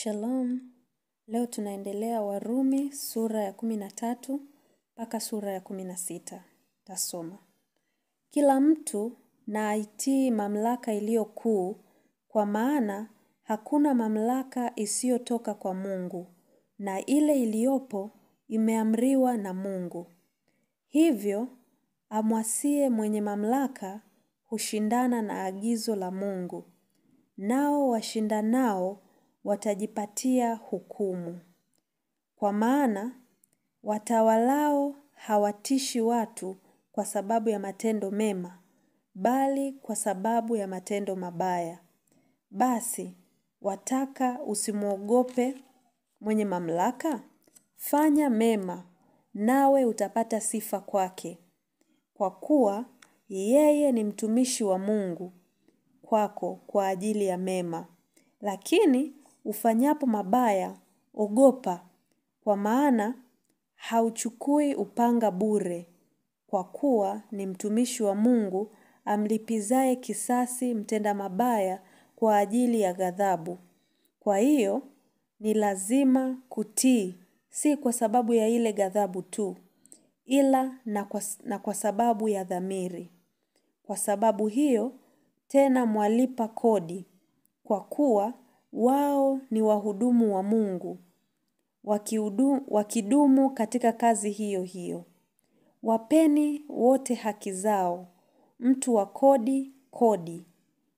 Shalom, leo tunaendelea Warumi sura ya 13 mpaka sura ya 16. Tasoma. Kila mtu na aitii mamlaka iliyo kuu, kwa maana hakuna mamlaka isiyotoka kwa Mungu, na ile iliyopo imeamriwa na Mungu. Hivyo, amwasie mwenye mamlaka hushindana na agizo la Mungu, nao washindanao watajipatia hukumu. Kwa maana, watawalao hawatishi watu kwa sababu ya matendo mema, bali kwa sababu ya matendo mabaya. Basi, wataka usimwogope mwenye mamlaka? Fanya mema, nawe utapata sifa kwake. Kwa kuwa, yeye ni mtumishi wa Mungu kwako kwa ajili ya mema. Lakini ufanyapo mabaya, ogopa, kwa maana hauchukui upanga bure, kwa kuwa ni mtumishi wa Mungu amlipizaye kisasi mtenda mabaya kwa ajili ya ghadhabu. Kwa hiyo, ni lazima kutii, si kwa sababu ya ile ghadhabu tu, ila na kwa sababu ya dhamiri. Kwa sababu hiyo, tena mwalipa kodi, kwa kuwa wao ni wahudumu wa Mungu, wakidumu katika kazi hiyo hiyo. Wapeni wote haki zao, mtu wa kodi, kodi,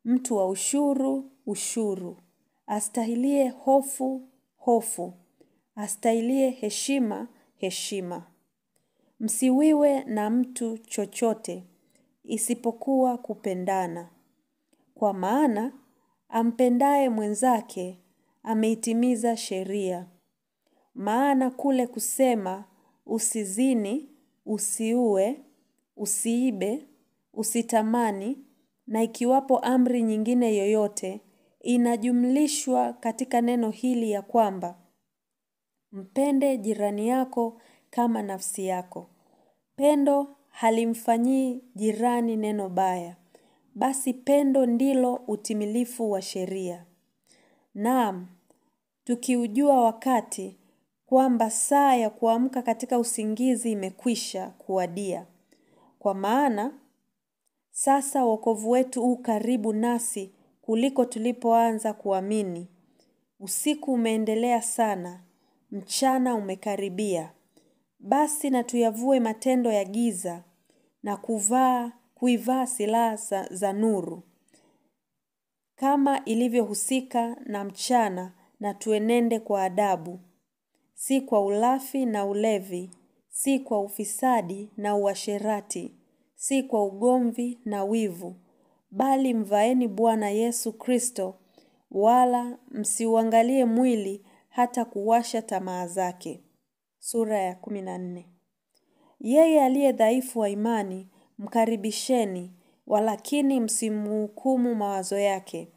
mtu wa ushuru, ushuru, astahilie hofu, hofu, astahilie heshima, heshima. Msiwiwe na mtu chochote, isipokuwa kupendana. Kwa maana, ampendaye mwenzake, ameitimiza sheria. Maana kule kusema, usizini, usiue, usiibe, usitamani, na ikiwapo amri nyingine yoyote, inajumlishwa katika neno hili ya kwamba, mpende jirani yako kama nafsi yako. Pendo halimfanyii jirani neno baya, basi pendo ndilo utimilifu wa sheria. Naam, tukiujua wakati kwamba saa ya kuamka katika usingizi imekwisha kuwadia. Kwa maana, sasa wokovu wetu u karibu nasi kuliko tulipoanza kuamini. Usiku umeendelea sana, mchana umekaribia. Basi na tuyavue matendo ya giza na kuivaa silaha za nuru. Kama ilivyohusika na mchana, na tuenende kwa adabu, si kwa ulafi na ulevi, si kwa ufisadi na uasherati, si kwa ugomvi na wivu, bali mvaeni Bwana Yesu Kristo, wala msiuangalie mwili hata kuwasha tamaa zake. Sura ya 14. Yeye aliye dhaifu wa imani, mkaribisheni, walakini msimhukumu mawazo yake.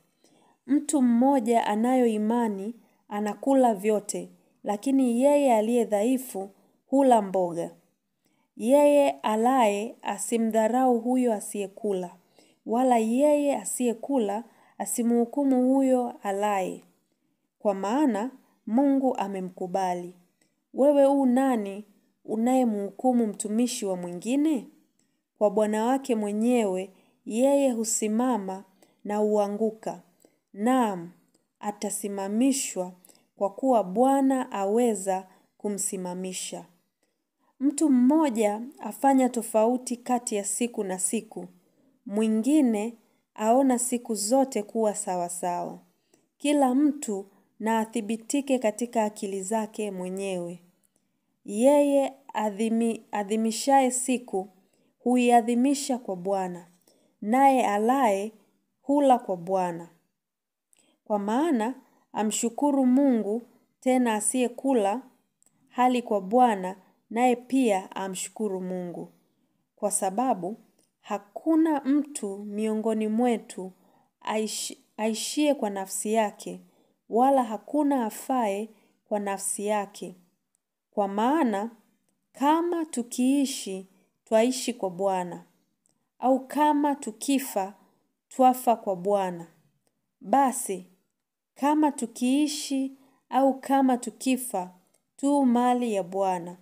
Mtu mmoja anayo imani, anakula vyote, lakini yeye aliye dhaifu hula mboga. Yeye alaye asimdharau huyo asiyekula, wala yeye asiyekula asimhukumu huyo alaye. Kwa maana Mungu amemkubali. Wewe u nani unayemhukumu mtumishi wa mwingine? Kwa Bwana wake mwenyewe yeye husimama na huanguka. Naam, atasimamishwa kwa kuwa Bwana aweza kumsimamisha. Mtu mmoja afanya tofauti kati ya siku na siku, mwingine aona siku zote kuwa sawa sawa. Kila mtu na athibitike katika akili zake mwenyewe. Yeye adhimishaye siku huiadhimisha kwa Bwana, naye alaye hula kwa Bwana. Kwa maana amshukuru Mungu, tena asiyekula hali kwa Bwana, naye pia amshukuru Mungu. Kwa sababu hakuna mtu miongoni mwetu aishie kwa nafsi yake, wala hakuna afaye kwa nafsi yake. Kwa maana kama tukiishi, twaishi kwa Bwana, au kama tukifa, twafa kwa Bwana. Basi, kama tukiishi au kama tukifa tu mali ya Bwana.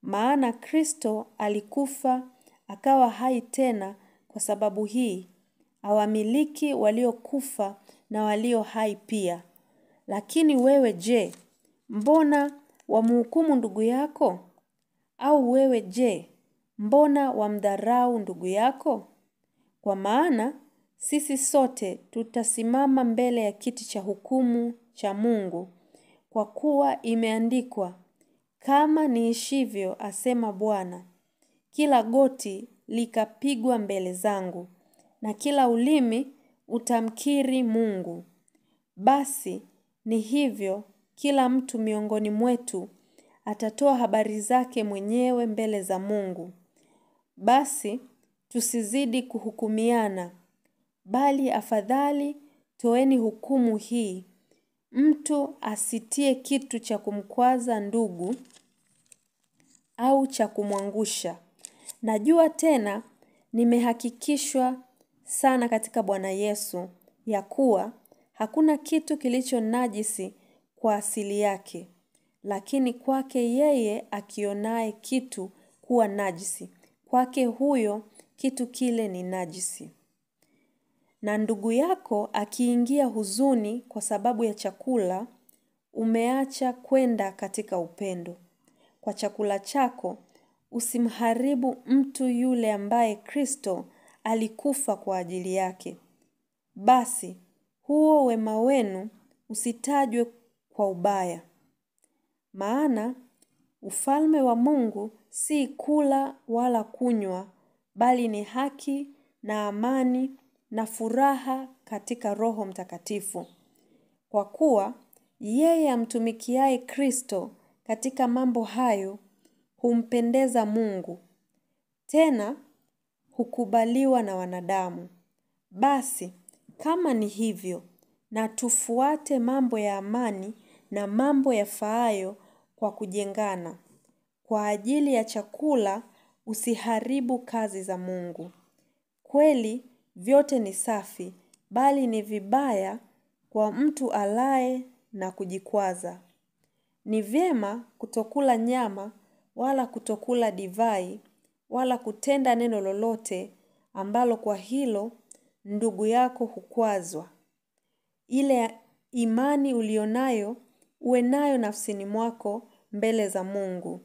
Maana Kristo alikufa akawa hai tena, kwa sababu hii awamiliki waliokufa na walio hai pia. Lakini wewe je, mbona wamhukumu ndugu yako? Au wewe je, mbona wamdharau ndugu yako? Kwa maana sisi sote tutasimama mbele ya kiti cha hukumu cha Mungu. Kwa kuwa imeandikwa, kama niishivyo, asema Bwana, kila goti likapigwa mbele zangu, na kila ulimi utamkiri Mungu. Basi ni hivyo, kila mtu miongoni mwetu atatoa habari zake mwenyewe mbele za Mungu. Basi tusizidi kuhukumiana, bali afadhali toeni hukumu hii: mtu asitie kitu cha kumkwaza ndugu au cha kumwangusha. Najua tena nimehakikishwa sana katika Bwana Yesu ya kuwa hakuna kitu kilicho najisi kwa asili yake, lakini kwake yeye akionaye kitu kuwa najisi, kwake huyo kitu kile ni najisi. Na ndugu yako akiingia huzuni kwa sababu ya chakula, umeacha kwenda katika upendo. Kwa chakula chako usimharibu mtu yule ambaye Kristo alikufa kwa ajili yake. Basi huo wema wenu usitajwe kwa ubaya. Maana ufalme wa Mungu si kula wala kunywa, bali ni haki na amani na furaha katika Roho Mtakatifu. Kwa kuwa yeye amtumikiaye Kristo katika mambo hayo humpendeza Mungu, tena hukubaliwa na wanadamu. Basi kama ni hivyo, na tufuate mambo ya amani na mambo yafaayo kwa kujengana. Kwa ajili ya chakula usiharibu kazi za Mungu. Kweli vyote ni safi, bali ni vibaya kwa mtu alaye na kujikwaza. Ni vyema kutokula nyama, wala kutokula divai, wala kutenda neno lolote ambalo kwa hilo ndugu yako hukwazwa. Ile imani ulionayo uwe nayo nafsini mwako mbele za Mungu.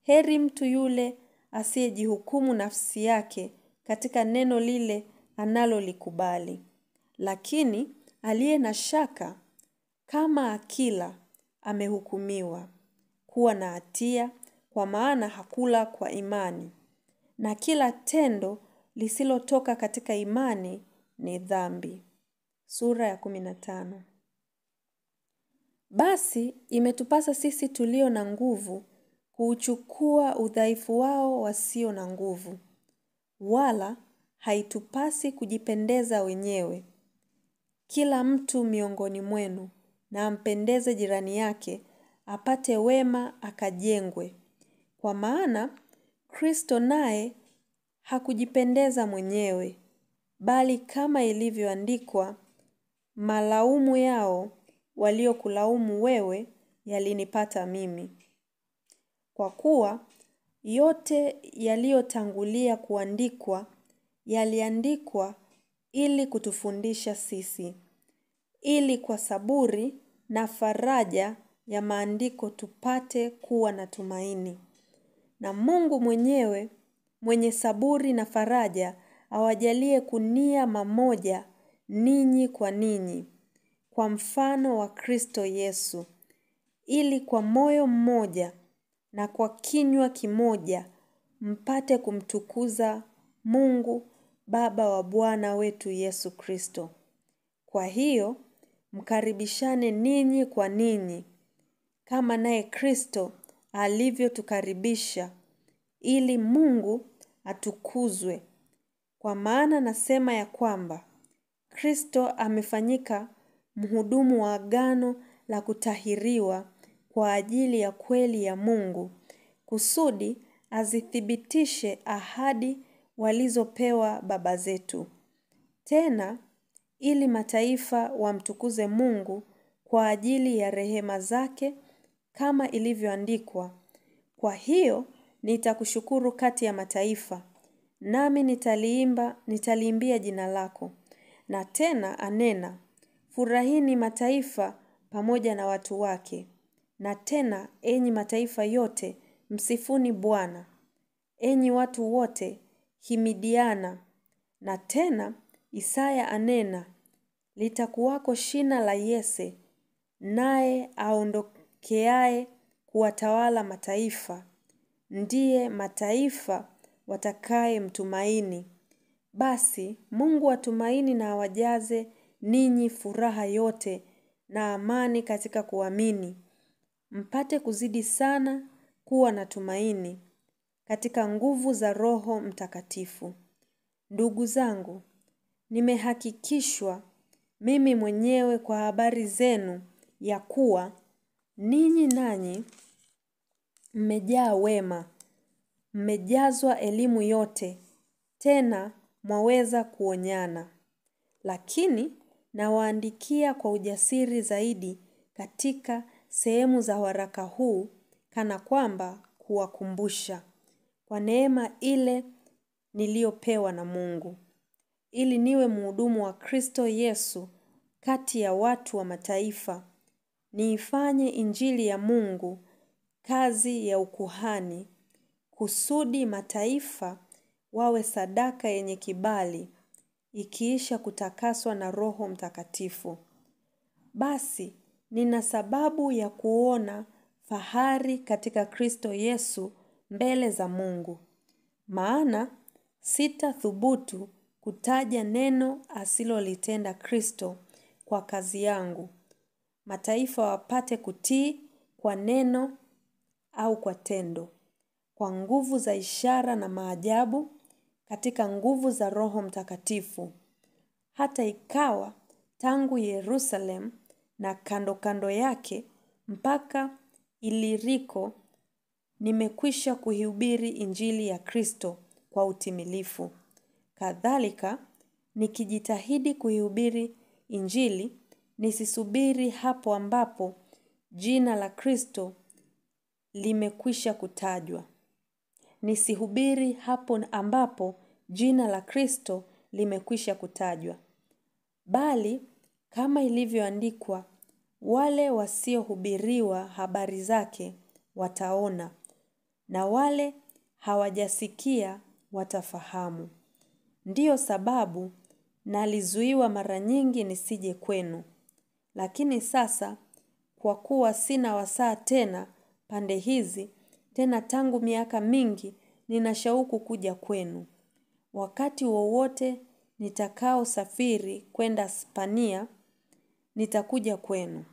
Heri mtu yule asiyejihukumu nafsi yake katika neno lile analolikubali. Lakini aliye na shaka, kama akila, amehukumiwa kuwa na hatia, kwa maana hakula kwa imani. Na kila tendo lisilotoka katika imani ni dhambi. Sura ya 15. Basi imetupasa sisi tulio na nguvu kuuchukua udhaifu wao wasio na nguvu. Wala haitupasi kujipendeza wenyewe. Kila mtu miongoni mwenu na ampendeze jirani yake, apate wema akajengwe. Kwa maana Kristo naye hakujipendeza mwenyewe, bali kama ilivyoandikwa, malaumu yao waliokulaumu wewe yalinipata mimi. Kwa kuwa yote yaliyotangulia kuandikwa yaliandikwa ili kutufundisha sisi, ili kwa saburi na faraja ya maandiko tupate kuwa na tumaini. Na Mungu mwenyewe mwenye saburi na faraja awajalie kunia mamoja ninyi kwa ninyi, kwa mfano wa Kristo Yesu, ili kwa moyo mmoja na kwa kinywa kimoja mpate kumtukuza Mungu Baba wa Bwana wetu Yesu Kristo. Kwa hiyo mkaribishane ninyi kwa ninyi, kama naye Kristo alivyotukaribisha, ili Mungu atukuzwe. Kwa maana nasema ya kwamba Kristo amefanyika mhudumu wa agano la kutahiriwa kwa ajili ya kweli ya Mungu, kusudi azithibitishe ahadi walizopewa baba zetu. Tena ili mataifa wamtukuze Mungu kwa ajili ya rehema zake, kama ilivyoandikwa, kwa hiyo nitakushukuru kati ya mataifa, nami nitaliimbia jina lako. Na tena anena, furahini mataifa pamoja na watu wake. Na tena, enyi mataifa yote, msifuni Bwana. Enyi watu wote, himidiana. Na tena, Isaya anena, litakuwako shina la Yese, naye aondokeaye kuwatawala mataifa. Ndiye mataifa watakaye mtumaini. Basi, Mungu wa tumaini na awajaze ninyi furaha yote na amani katika kuamini. Mpate kuzidi sana kuwa na tumaini katika nguvu za Roho Mtakatifu. Ndugu zangu, nimehakikishwa mimi mwenyewe kwa habari zenu ya kuwa ninyi nanyi mmejaa wema, mmejazwa elimu yote, tena mwaweza kuonyana. Lakini nawaandikia kwa ujasiri zaidi katika sehemu za waraka huu, kana kwamba kuwakumbusha kwa neema ile niliyopewa na Mungu, ili niwe mhudumu wa Kristo Yesu kati ya watu wa mataifa, niifanye injili ya Mungu kazi ya ukuhani, kusudi mataifa wawe sadaka yenye kibali, ikiisha kutakaswa na Roho Mtakatifu. Basi, nina sababu ya kuona fahari katika Kristo Yesu mbele za Mungu. Maana, sitathubutu kutaja neno asilolitenda Kristo kwa kazi yangu. Mataifa wapate kutii kwa neno au kwa tendo, kwa nguvu za ishara na maajabu, katika nguvu za Roho Mtakatifu. Hata ikawa tangu Yerusalemu na kando kando yake mpaka Iliriko, nimekwisha kuihubiri injili ya Kristo kwa utimilifu. Kadhalika, nikijitahidi kuihubiri injili, nisisubiri hapo ambapo jina la Kristo limekwisha kutajwa. Nisihubiri hapo ambapo jina la Kristo limekwisha kutajwa. Bali, kama ilivyoandikwa, wale wasiohubiriwa habari zake wataona, na wale hawajasikia watafahamu. Ndiyo sababu nalizuiwa mara nyingi nisije kwenu. Lakini sasa, kwa kuwa sina wasaa tena pande hizi, tena tangu miaka mingi nina shauku kuja kwenu. Wakati wowote nitakao safiri kwenda Spania, nitakuja kwenu.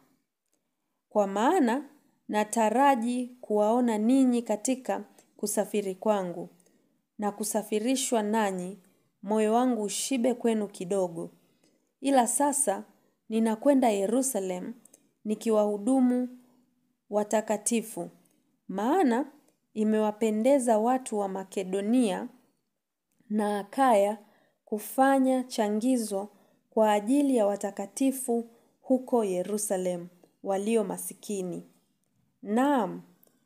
Kwa maana nataraji kuwaona ninyi katika kusafiri kwangu, na kusafirishwa nanyi, moyo wangu ushibe kwenu kidogo. Ila sasa ninakwenda Yerusalemu nikiwahudumu watakatifu, maana imewapendeza watu wa Makedonia na Akaya kufanya changizo kwa ajili ya watakatifu huko Yerusalemu walio masikini. Naam,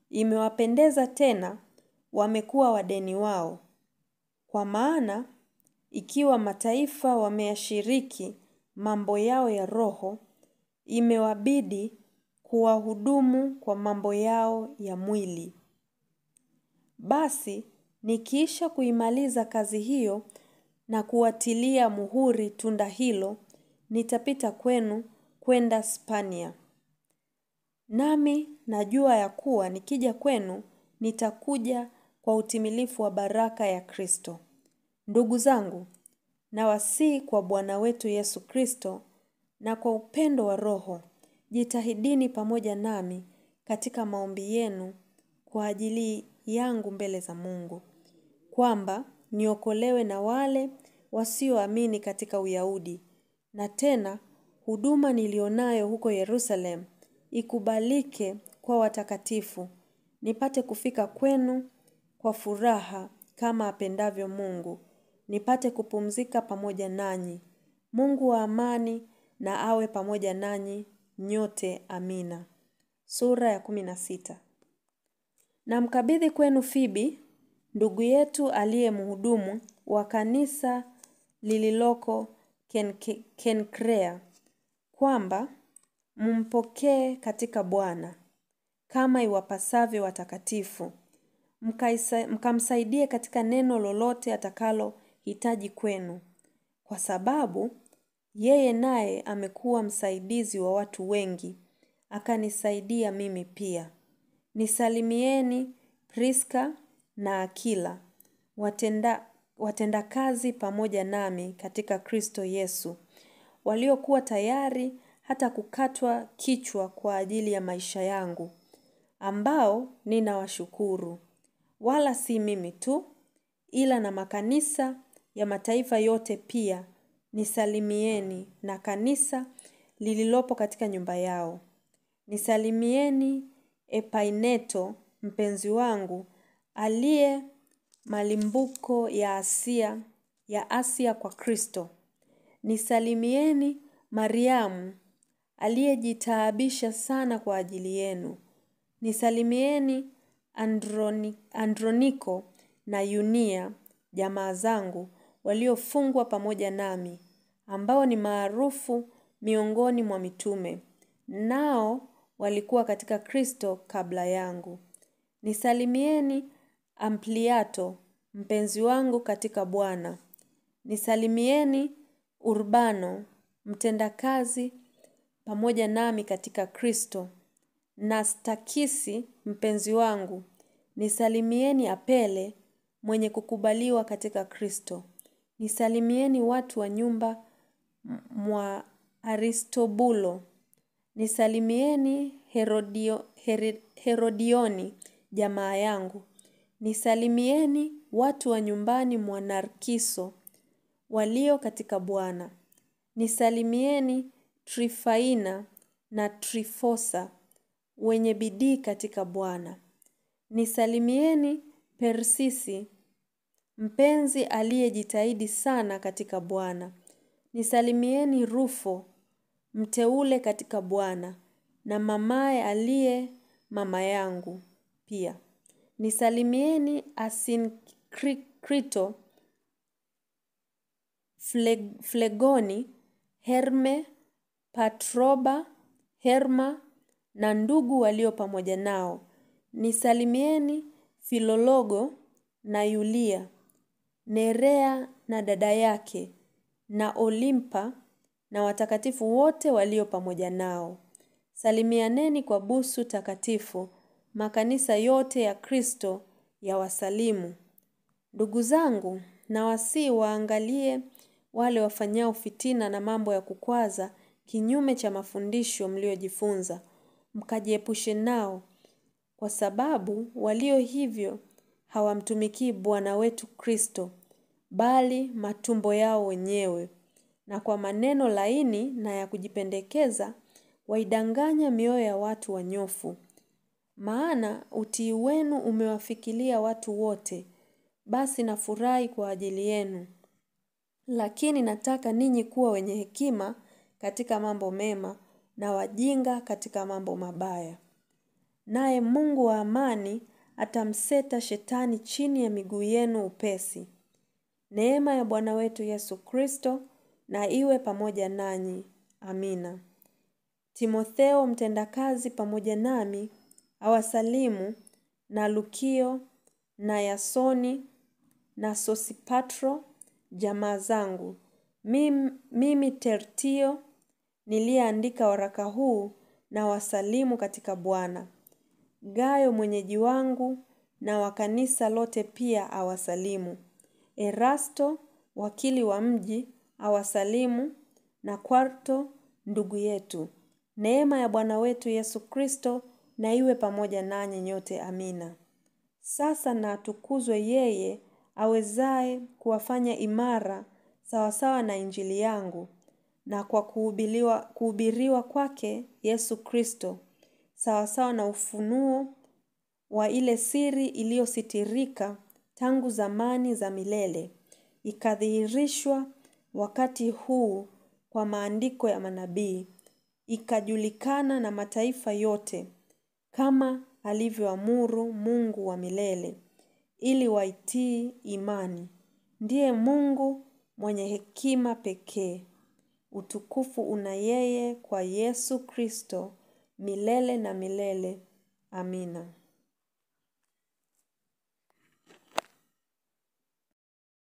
imewapendeza tena, wamekuwa wadeni wao. Kwa maana, ikiwa mataifa wameyashiriki mambo yao ya roho, imewabidi kuwahudumu kwa mambo yao ya mwili. Basi, nikiisha kuimaliza kazi hiyo na kuwatilia muhuri tunda hilo, nitapita kwenu kwenda Spania. Nami najua ya kuwa nikija kwenu nitakuja kwa utimilifu wa baraka ya Kristo. Ndugu zangu, nawasihi kwa Bwana wetu Yesu Kristo na kwa upendo wa Roho, jitahidini pamoja nami katika maombi yenu kwa ajili yangu mbele za Mungu, kwamba niokolewe na wale wasioamini katika Uyahudi, na tena huduma nilionayo huko Yerusalemu ikubalike kwa watakatifu, nipate kufika kwenu kwa furaha kama apendavyo Mungu, nipate kupumzika pamoja nanyi. Mungu wa amani na awe pamoja nanyi nyote amina. Sura ya 16. Namkabidhi kwenu Fibi, ndugu yetu aliye mhudumu wa kanisa lililoko Kenkrea, kwamba mumpokee katika Bwana kama iwapasavyo watakatifu, mkamsaidie katika neno lolote atakalo hitaji kwenu, kwa sababu yeye naye amekuwa msaidizi wa watu wengi, akanisaidia mimi pia. Nisalimieni Priska na Akila, watenda kazi pamoja nami katika Kristo Yesu, waliokuwa tayari hata kukatwa kichwa kwa ajili ya maisha yangu, ambao ninawashukuru. Wala si mimi tu, ila na makanisa ya mataifa yote pia nisalimieni, na kanisa lililopo katika nyumba yao. Nisalimieni Epaineto mpenzi wangu, aliye malimbuko ya Asia kwa Kristo. Nisalimieni Mariamu, aliyejitaabisha sana kwa ajili yenu. Nisalimieni Androniko na Yunia, jamaa zangu waliofungwa pamoja nami, ambao ni maarufu miongoni mwa mitume, nao walikuwa katika Kristo kabla yangu. Nisalimieni Ampliato, mpenzi wangu katika Bwana. Nisalimieni Urbano, mtendakazi pamoja nami katika Kristo, na Stakisi mpenzi wangu. Nisalimieni Apele, mwenye kukubaliwa katika Kristo. Nisalimieni watu wa nyumba mwa Aristobulo. Nisalimieni Herodioni, jamaa yangu. Nisalimieni watu wa nyumbani mwa Narkiso, walio katika Bwana. Nisalimieni Trifaina na Trifosa, wenye bidii katika Bwana. Nisalimieni Persisi, mpenzi aliyejitahidi sana katika Bwana. Nisalimieni Rufo, mteule katika Bwana, na mamaye aliye mama yangu pia. Nisalimieni Asinkrito, Flegoni, Herme, Patroba, Herma na ndugu walio pamoja nao. Nisalimieni Filologo na Yulia, Nerea na dada yake, na Olimpa na watakatifu wote walio pamoja nao. Salimianeni kwa busu takatifu. Makanisa yote ya Kristo ya wasalimu. Ndugu zangu, nawasihi waangalie wale wafanyao fitina na mambo ya kukwaza kinyume cha mafundisho mliojifunza, mkajiepushe nao, kwa sababu walio hivyo hawamtumikii Bwana wetu Kristo, bali matumbo yao wenyewe, na kwa maneno laini na ya kujipendekeza waidanganya mioyo ya watu wanyofu. Maana utii wenu umewafikilia watu wote, basi nafurahi kwa ajili yenu. Lakini nataka ninyi kuwa wenye hekima katika mambo mema, na wajinga katika mambo mabaya. Naye Mungu wa amani atamseta shetani chini ya miguu yenu upesi. Neema ya Bwana wetu Yesu Kristo na iwe pamoja nanyi. Amina. Timotheo mtendakazi pamoja nami awasalimu, na Lukio na Yasoni na Sosipatro, jamaa zangu. Mimi Tertio niliyeandika waraka huu, na wasalimu katika Bwana. Gayo mwenyeji wangu na wa kanisa lote pia awasalimu. Erasto wakili wa mji awasalimu, na Kwarto ndugu yetu. Neema ya Bwana wetu Yesu Kristo na iwe pamoja nanyi nyote. Amina. Sasa na atukuzwe yeye awezaye kuwafanya imara sawasawa na injili yangu, na kwa kuhubiriwa kwake Yesu Kristo, sawasawa na ufunuo wa ile siri iliyositirika tangu zamani za milele, ikadhihirishwa wakati huu kwa maandiko ya manabii, ikajulikana na mataifa yote, kama alivyoamuru Mungu wa milele, ili waitii imani. Ndiye Mungu mwenye hekima pekee. Utukufu una yeye kwa Yesu Kristo, milele na milele. Amina.